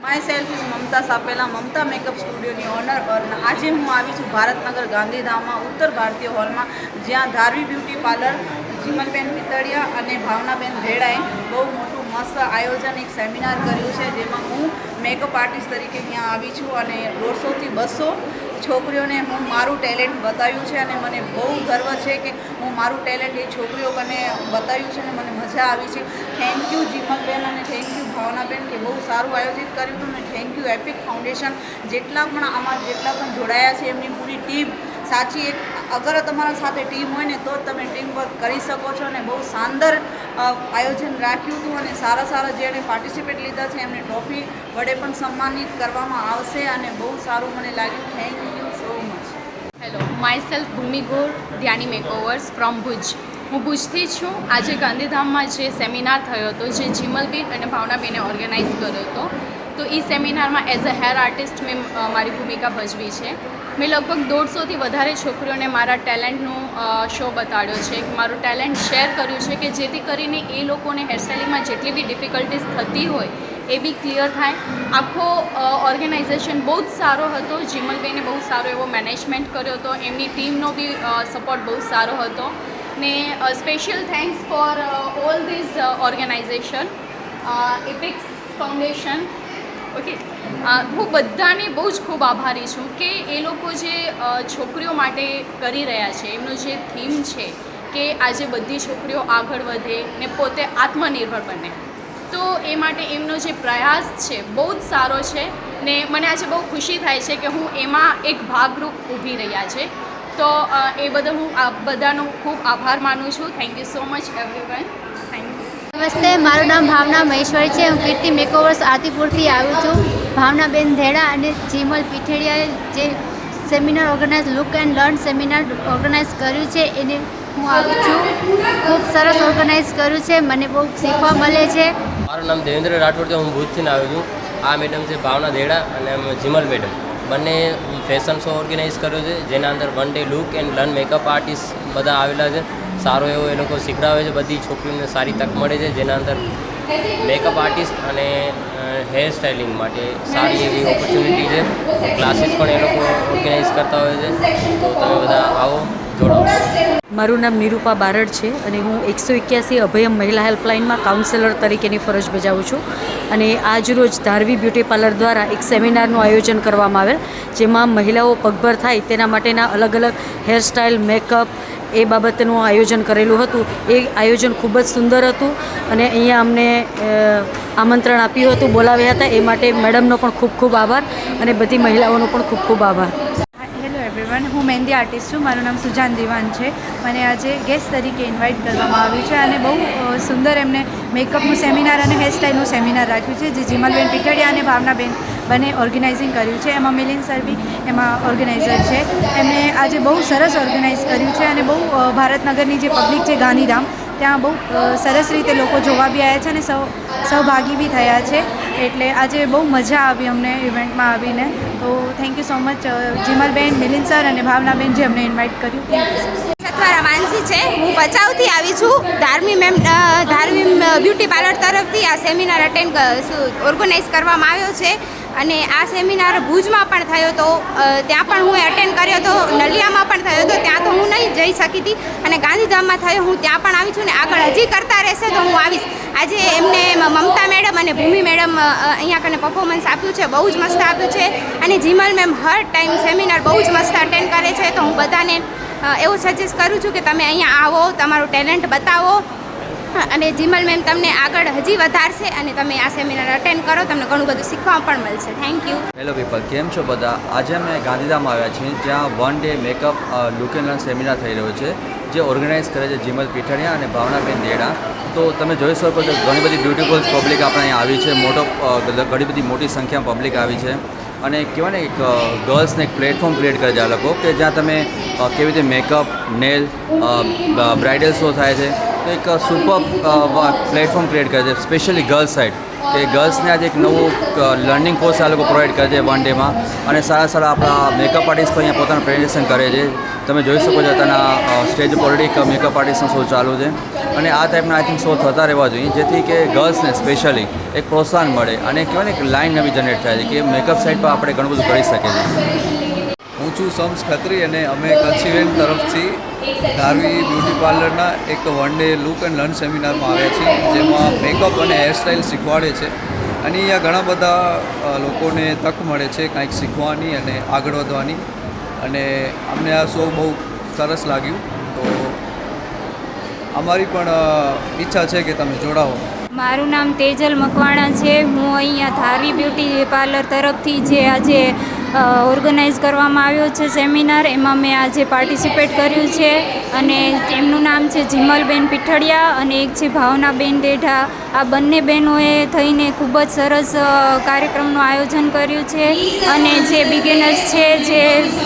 My self is Mamta Sapela, Mamta makeup સ્ટુડિયોની owner. આજે હું આવી છું ભારતનગર ગાંધીધામમાં ઉત્તર ભારતીય હોલમાં, જ્યાં ધારવી બ્યુટી પાર્લર જીમલબેન પિતળિયા અને ભાવનાબેન ભેડાએ બહુ મોટું મસ્ત આયોજન એક સેમિનાર કર્યું છે, જેમાં હું મેકઅપ આર્ટિસ્ટ તરીકે ત્યાં આવી છું અને 150 થી 200 છોકરીઓને હું મારું ટેલેન્ટ બતાવ્યું છે અને મને બહુ ગર્વ છે કે હું મારું ટેલેન્ટ એ છોકરીઓને બતાવ્યું છે અને મને મજા આવી છે. થેન્ક યુ જીમલબેન અને થેન્ક યુ ભાવનાબેન કે બહુ સારું આયોજિત કર્યું હતું. અને થેન્ક યુ એપિક ફાઉન્ડેશન, જેટલા પણ જોડાયા છે એમની પૂરી ટીમ. સાચી એક અગર તમારા સાથે ટીમ હોય ને તો જ તમે ટીમ વર્ક કરી શકો છો. અને બહુ શાનદાર આયોજન રાખ્યું હતું અને સારા જેણે પાર્ટિસિપેટ લીધા છે એમને ટ્રોફી વડે પણ સન્માનિત કરવામાં આવશે અને બહુ સારું મને લાગ્યું. Thank you so much. Hello, myself Bhumi Gor, Dhyani makeovers from Bhuj. હું ભુજથી જ છું. આજે ગાંધીધામમાં જે સેમિનાર થયો હતો, જે જીમલબેન અને ભાવનાબેને ઓર્ગેનાઇઝ કર્યો હતો, તો એ સેમિનારમાં એઝ અ હેર આર્ટિસ્ટ મેં મારી ભૂમિકા ભજવી છે. મેં લગભગ 150થી વધારે છોકરીઓને મારા ટેલેન્ટનું શો બતાડ્યો છે, મારું ટેલેન્ટ શેર કર્યું છે કે જેથી કરીને એ લોકોને હેરસ્ટાઇલિંગમાં જેટલી બી ડિફિકલ્ટીઝ થતી હોય એ બી ક્લિયર થાય. આખો ઓર્ગેનાઇઝેશન બહુ જ સારો હતો. જીમલબેને બહુ સારો એવો મેનેજમેન્ટ કર્યો હતો, એમની ટીમનો બી સપોર્ટ બહુ સારો હતો. ને special thanks for all these organization, Epics Foundation. Okay, હું બધાને બહુ જ ખૂબ આભારી છું કે એ લોકો જે છોકરીઓ માટે કરી રહ્યા છે, એમનું જે થીમ છે કે આજે બધી છોકરીઓ આગળ વધે ને પોતે આત્મનિર્ભર બને, તો એ માટે એમનો જે પ્રયાસ છે બહુ જ સારો છે. ને મને આજે બહુ ખુશી થાય છે કે હું એમાં એક ભાગરૂપ ઊભી રહ્યા છે. તો એ બદલ હું બધાનો ખૂબ આભાર માનું છું. Thank you so much everyone. Thank you. નમસ્તે, મારું નામ ભાવના મહેશ્વરી છે. હું કીર્તિ મેકઓવર્સ આદિપુરથી આવું છું. ભાવનાબેન ધેડા અને જીમલ પિથેડિયાએ જે seminar organize look and learn seminar organize કર્યું છે એને હું આવું છું. ખૂબ સરસ ઓર્ગેનાઇઝ કર્યું છે, મને બહુ શીખવા મળે છે. મારું નામ દેવેન્દ્ર રાઠોડ છે. હું ભુજથી આવ્યો છું. આ મેડમ છે ભાવના ધેડા અને જીમલ મેડમ. બંને ફેશન શો ઓર્ગેનાઇઝ કર્યો છે, જેના અંદર 1 day look and learn makeup artist બધા આવેલા છે. સારો એવો એ લોકો શીખડાવે છે, બધી છોકરીઓને સારી તક મળે છે, જેના અંદર મેકઅપ આર્ટિસ્ટ અને હેર સ્ટાઇલિંગ માટે સારી એવી ઓપોર્ચ્યુનિટી છે. ક્લાસીસ પણ એ લોકો ઓર્ગેનાઇઝ કરતા હોય છે, તો તમે બધા આવો, જોડાવો. મારું નામ નિરૂપા બારડ છે અને હું 181 અભયમ મહિલા હેલ્પલાઇનમાં કાઉન્સેલર તરીકેની ફરજ બજાવું છું. અને આજ રોજ ધારવી બ્યુટી પાર્લર દ્વારા એક સેમિનારનું આયોજન કરવામાં આવેલ, જેમાં મહિલાઓ પગભર થાય તેના માટેના અલગ અલગ હેરસ્ટાઇલ, મેકઅપ એ બાબતનું આયોજન કરેલું હતું. એ આયોજન ખૂબ જ સુંદર હતું અને અહીંયા અમને આમંત્રણ આપ્યું હતું, બોલાવ્યા હતા. એ માટે મેડમનો પણ ખૂબ ખૂબ આભાર અને બધી મહિલાઓનો પણ ખૂબ ખૂબ આભાર. હેલો એવરીવન, હું મહેંદી આર્ટિસ્ટ છું. મારું નામ સુજાન દિવાન છે. મને આજે ગેસ્ટ તરીકે ઇન્વાઇટ કરવામાં આવ્યું છે અને બહુ સુંદર એમને મેકઅપનું સેમિનાર અને હેરસ્ટાઇલનું સેમિનાર રાખ્યું છે, જે જીમલબેન પિથડિયા અને ભાવનાબેન બંને ઓર્ગેનાઇઝિંગ કર્યું છે. એમાં મિલિંદ સર બી એમાં ઓર્ગેનાઇઝર છે. એમણે આજે બહુ સરસ ઓર્ગેનાઇઝ કર્યું છે અને બહુ ભારતનગરની જે પબ્લિક છે ગાંધીધામ, ત્યાં બહુ સરસ રીતે લોકો જોવા બી આવ્યા છે અને સહભાગી બી થયા છે. એટલે આજે બહુ મજા આવી અમને ઇવેન્ટમાં આવીને. તો thank you so much Jimalben, Milind sir અને ભાવનાબેન જે અમને ઇન્વાઇટ કર્યું. Thank you sir. Satvara Mansi છે. હું ભચાઉથી આવી છું. ધાર્મી બ્યુટી પાર્લર તરફથી આ સેમિનાર ઓર્ગેનાઇઝ કરવામાં આવ્યો છે અને આ સેમિનાર ભુજમાં પણ થયો હતો, ત્યાં પણ હું એટેન્ડ કર્યો હતો. નલિયામાં પણ થયો હતો, ત્યાં તો હું નહીં જઈ શકી હતી. અને ગાંધીધામમાં થયો, હું ત્યાં પણ આવી છું ને આગળ હજી કરતા રહેશે તો હું આવીશ. આજે એમને મમતા મેડમ અને ભૂમિ મેડમ અહીંયા કને પરફોર્મન્સ આપ્યું છે, બહુ જ મસ્ત આપ્યું છે. અને જીમલ મેમ હર ટાઈમ સેમિનાર બહુ જ મસ્ત અટેન્ડ કરે છે. તો હું બધાને એવું સજેસ્ટ કરું છું કે તમે અહીંયા આવો, તમારું ટેલેન્ટ બતાવો અને જીમલ મેમ તમને આગળ હજી વધારશે અને તમે આ સેમિનાર અટેન્ડ કરો, તમને ઘણું બધું શીખવા પણ મળશે. Thank you. હેલો પીપલ, કેમ છો બધા? આજે અમે ગાંધીધામ આવ્યા છીએ, જ્યાં 1 day makeup look and learn seminar થઈ રહ્યો છે, જે ઓર્ગેનાઇઝ કરે છે જીમલ પિથડિયા અને ભાવનાબેન ધેડા. તો તમે જોઈ શકો છો ઘણી બધી બ્યુટીફુલ પબ્લિક આપણે અહીંયા આવી છે. ઘણી બધી મોટી સંખ્યામાં પબ્લિક આવી છે અને કહેવાય ને એક ગર્લ્સને એક પ્લેટફોર્મ ક્રિએટ કરે છે આ લોકો, કે જ્યાં તમે કેવી રીતે મેકઅપ, નેલ, બ્રાઇડલ શો થાય છે. તો એક સુપર પ્લેટફોર્મ ક્રિએટ કરે છે સ્પેશિયલી ગર્લ્સ સાઇડ, કે ગર્લ્સને આજે એક નવું લર્નિંગ કોર્સ આ લોકો પ્રોવાઈડ કરે છે 1 ડેમાં. અને સારા આપણા મેકઅપ આર્ટિસ્ટ પણ અહીંયા પોતાનું પ્રેઝન્ટેશન કરે છે. તમે જોઈ શકો છો ત્યાંના સ્ટેજ ઉપર ઓલરેડી મેકઅપ આર્ટિસ્ટનો શો ચાલુ છે. અને આ ટાઈપના આઈ થિંક શો થતા રહેવા જોઈએ, જેથી કે ગર્લ્સને સ્પેશિયલી એક પ્રોત્સાહન મળે અને કહેવાય ને કે લાઈન નવી જનરેટ થાય છે કે મેકઅપ સાઇડ પર આપણે ઘણું બધું કરી શકીએ છીએ. હું છું શમ્સ ખત્રી અને અમે કચ્છ ઇવેન્ટ તરફથી ધારવી બ્યુટી પાર્લરના એક one day look and learn સેમિનારમાં આવ્યા છીએ, જેમાં મેકઅપ અને હેરસ્ટાઇલ શીખવાડે છે. અને અહીંયા ઘણા બધા લોકોને તક મળે છે કંઈક શીખવાની અને આગળ વધવાની, અને અમને આ શો બહુ સરસ લાગ્યું. તો અમારી પણ ઈચ્છા છે કે તમે જોડાઓ. મારું નામ તેજલ મકવાણા છે. હું અહીંયા ધારવી બ્યુટી પાર્લર તરફથી જે આજે ઓર્ગેનાઇઝ કરવામાં આવ્યો છે સેમિનાર, એમાં મેં આજે પાર્ટિસિપેટ કર્યું છે. અને એમનું નામ છે જીમલબેન પીઠડિયા અને એક છે ભાવનાબેન દેઢા. આ બંને બહેનોએ થઈને ખૂબ જ સરસ કાર્યક્રમનું આયોજન કર્યું છે. અને જે બિગિનર્સ છે, જે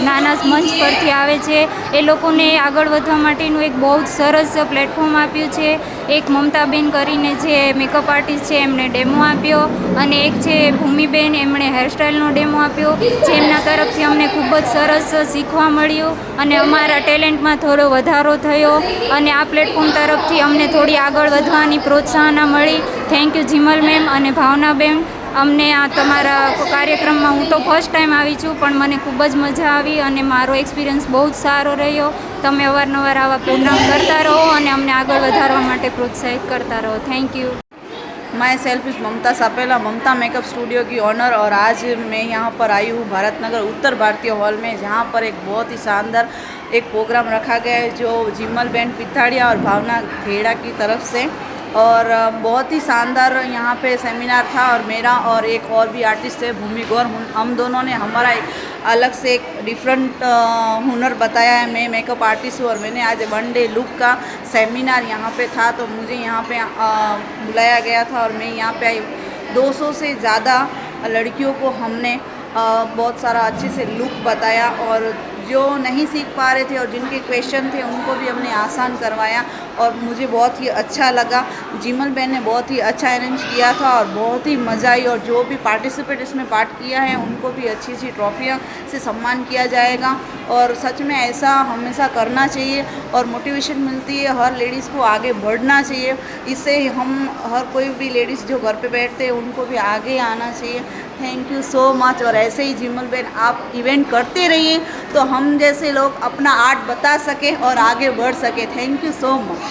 નાના મંચ પરથી આવે છે, એ લોકોને આગળ વધવા માટેનું એક બહુ જ સરસ પ્લેટફોર્મ આપ્યું છે. એક મમતાબેન કરીને જે મેકઅપ આર્ટિસ્ટ છે, એમણે ડેમો આપ્યો, અને એક છે ભૂમિબેન, એમણે હેરસ્ટાઇલનો ડેમો આપ્યો, જેમના તરફથી અમને ખૂબ જ સરસ શીખવા મળ્યું અને અમારા ટેલેન્ટમાં થોડો વધારો થયો. અને આ પ્લેટફોર્મ તરફથી અમને થોડી આગળ વધવાની પ્રોત્સાહન મળી. થેન્ક યુ જીમલ મેમ અને ભાવનાબેન. અમને આ તમારા કાર્યક્રમમાં હું તો ફર્સ્ટ ટાઈમ આવી છું, પણ મને ખૂબ જ મજા આવી અને મારો એક્સપિરિયન્સ બહુ જ સારો રહ્યો. તમે અવારનવાર આવા પ્રોગ્રામ કરતા રહો અને અમને આગળ વધારવા માટે પ્રોત્સાહિત करता रहो. Thank you. मैं सेल्फ इस ममता सापेला, ममता मेकअप स्टूडियो की ऑनर, और आज मैं यहाँ पर आई हूँ भारतनगर उत्तर भारतीय हॉल में, जहाँ पर एक बहुत ही शानदार एक प्रोग्राम रखा गया है जो जिमलबेन पिथाड़िया और भावना घेड़ा की तरफ से, और बहुत ही शानदार यहाँ पे सेमिनार था. और मेरा और एक और भी आर्टिस्ट है भूमि गौर, हम दोनों ने हमारा एक अलग से एक डिफरेंट हुनर बताया है. मैं मेकअप आर्टिस्ट हूँ और मैंने आज वन डे लुक का सेमिनार यहाँ पे था, तो मुझे यहाँ पे बुलाया गया था और मैं यहाँ पे आई. 200 से ज़्यादा लड़कियों को हमने बहुत सारा अच्छे से लुक बताया, और जो नहीं सीख पा रहे थे और जिनके क्वेश्चन थे उनको भी हमने आसान करवाया, और मुझे बहुत ही अच्छा लगा. जिमल बहन ने बहुत ही अच्छा अरेंज किया था और बहुत ही मज़ा आई. और जो भी पार्टिसिपेट इसमें पार्ट किया है उनको भी अच्छी अच्छी ट्रॉफियाँ से सम्मान किया जाएगा. और सच में ऐसा हमेशा करना चाहिए और मोटिवेशन मिलती है. हर लेडीज़ को आगे बढ़ना चाहिए. इससे हम हर कोई भी लेडीज़ जो घर पे बैठते हैं उनको भी आगे आना चाहिए. Thank you so much. और ऐसे ही जिमल बहन आप इवेंट करते रहिए तो हम जैसे लोग अपना आर्ट बता सकें और आगे बढ़ सकें. Thank you so much.